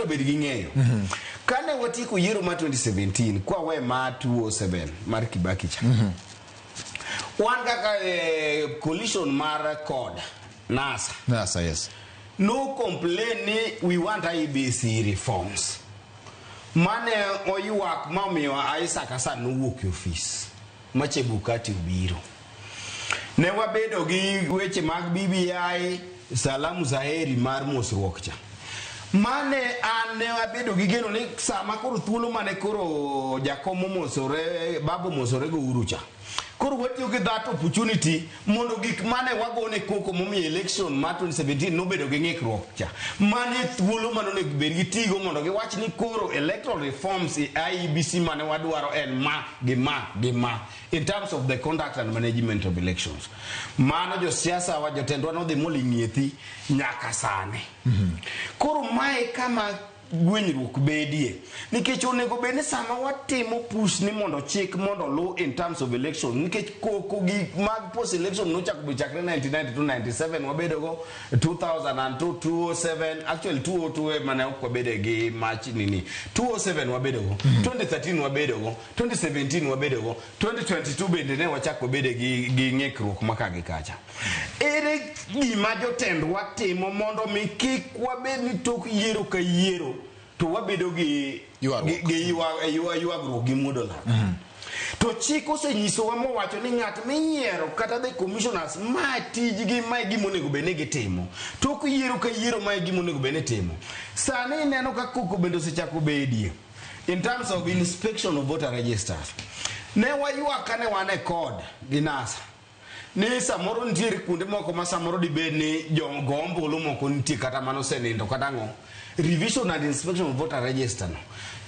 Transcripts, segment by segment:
mondo bed gi ng'eyo. Kane watieko yiero ma 2017 kwa we ma 207 mar Kibaki cha. Wan kaka coalition mar CORD NASA, yes. No complain we want IBC reforms. Mane oyuak mamiyo Isaac Hassan nowuok e office Machebukati ubiro. Ne wabedo gi weche mag BBI salamu zaheri mar mosruok cha. Mane an ne wabedo gi geno ni sama koro thuolo mane koro jakomo mosore babu mosore go urucha. Koro watiyo gi that opportunity mondo gik mane wagone koko momi election ma 2017 nobedo gi ng'ikruok cha. Mane thuolo manone bed gi tigo mondo giwach ni koro electoral reforms e IEBC mane wadwaro en ma in terms of the conduct and management of elections. Mano jo siasa wa jotendwa no dhi moling'iethi nyaka sane. Koro mae kama gwenyruok bedie nikech onego bed ni sama watimo push ni mondo chik mondo lu in terms of election nikech koko gi mag post election no chako chakre 1990 to 97 wabedo go 2002 207 actually 202 mane ok wabede gi match nini 207 wabedo go 2013 wabedo go 2017 wabedo go 2022 bende ne wachako bede gi ng'ikruok makagi kacha. Ere gima jotendwa timo mondo mi kik wabed ni tok yiero ka yiero to wabedo gi yuagruok gi modola. To chik osenyisowa mowacho ni ng'at miyiero kata the commissioners ma tijgi ma gimonego bed ni gitimo. Tok yiero ka yiero ma gimonego bed ni timo. Sani neno ka koko bende osechako bedie in terms of inspection of voter registers. Ne wayuak kane wan e CORD gi NASA. Ni samoro ntiere kunde moko ma samoro di bed ni gombolo moko nitie kata mano senindo kata ng'o. Revision and inspection of voter register no.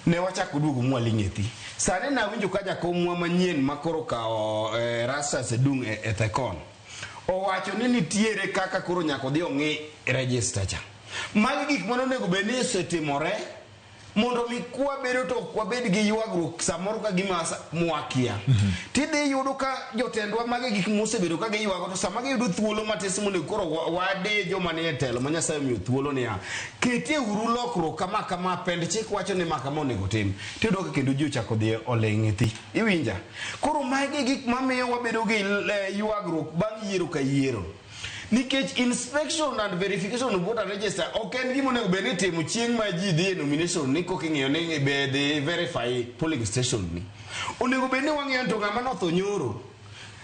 Ne wachako duogo mwaling'ethi. Sane na winjo ka jakomwa manyien makoro kao rasa sedung e thekon. Owacho ni nitiere kaka koro nyako dhi ong'i register cha. Magi gik mono nego bed ni osetimore mondo mi kwa bedo to kwa bed gi yuagruok samoro ka gima mwakia. Tidhi yudo ka jotendwa magi gik mosebedo ka giyuago to sama giyudo thuolo matis mondo koro wade joma ni e telo ma Nyasaye miyo thuolo niya ketie uru lokruok kama pend chik wacho ni maka monego tim. Tiyudo ka kendo ji ochako dhi oleng'ethi. Iwinja. Koro magi gik mamiyo wabedo gi yuagruok bang' yiero ka yiero. Nikech inspection and verification of voter register ok gimo nego bed ni timo chieng' ma ji dhi nomination ni kok ing'iyo ni be dhi verify polling station ni. Onego bed ni wang'iyo to ng'ama notho nyoro